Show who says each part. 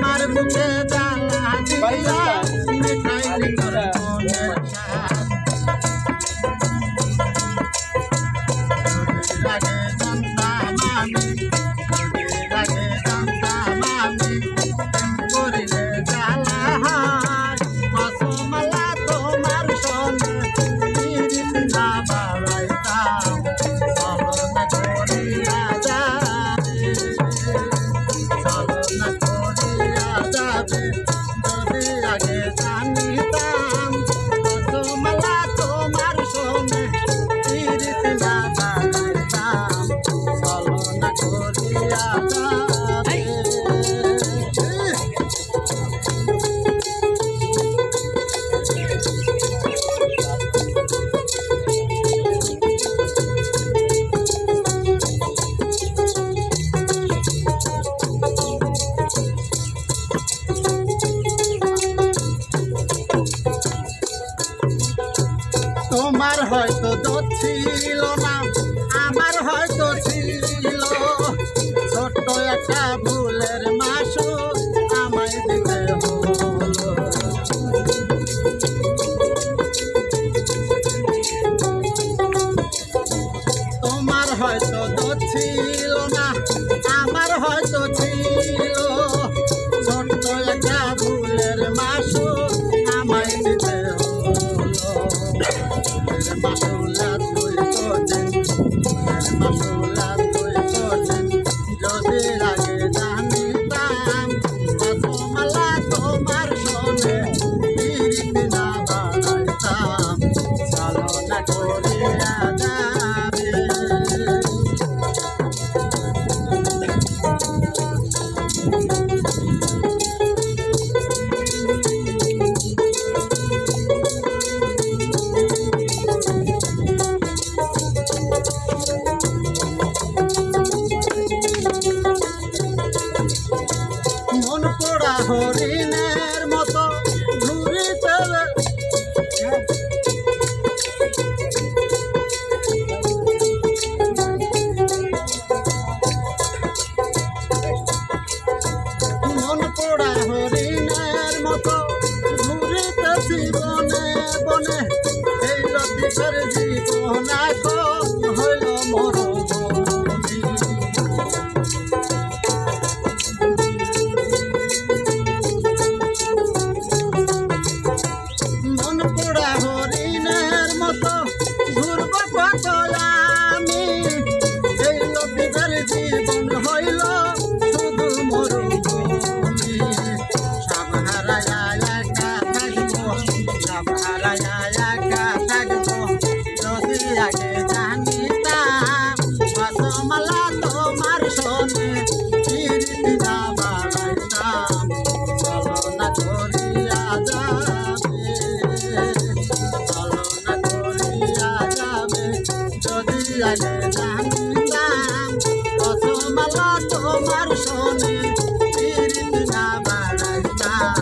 Speaker 1: আমার বুকে জ্বালা দিয়া মিঠাইলি তোর মনের লাগে জানতাম আমি লাগে জানতাম আমি করিলে জ্বালা হয় মাসমালা তোমার সঙ্গে না বাড়াইতাম সহনা করিয়া যদি আগে জানিতাম রসমালা তোমার সঙ্গে ফিরিতে না বাড়াইতাম ছলনা করিয়া যাবে। তোমার হয়তো দোষ ছিল না আমার হয়তো ছিল ছোট্ট একটা ভুলের মাসুল আমায় দিতে হলো। তোমার হয়তো দোষ ছিল না আমার হয়তো ছিল ছোট্ট একটা ভুলের মাসুল আমায় দিতে হলো। মাসুলা তুই করছেন মাসুলা তুই করছেন যদি আগে জানিতাম রসমালা তোমার সঙ্গে ফিরিতে না বাড়াইতাম ছলনা করিয়া যাবে। মন পোড়া হরিণের মতো ঘুরিতে মন পোড়া হরিণের মতো ঘুরিতেছি বনে বনে এই লতিকার জীবন এখন হইল মরুভূমি। মন পোড়া হরিণের মতো ঘুরব কত আমি এই লতিকার জীবন হইল শুধু মরুভূমি। সব হারায়া একা থাকবো সব হারায়া একা থাকবো যদি আগে জানিতাম রসমালা তোমার সঙ্গে ফিরিতে না বাড়াইতাম ছলনা করিয়া যাবে ছলনা করিয়া যাবে। যদি আগে জানিতাম রসমালা তোমার সঙ্গে ফিরিতে না বাড়াইতাম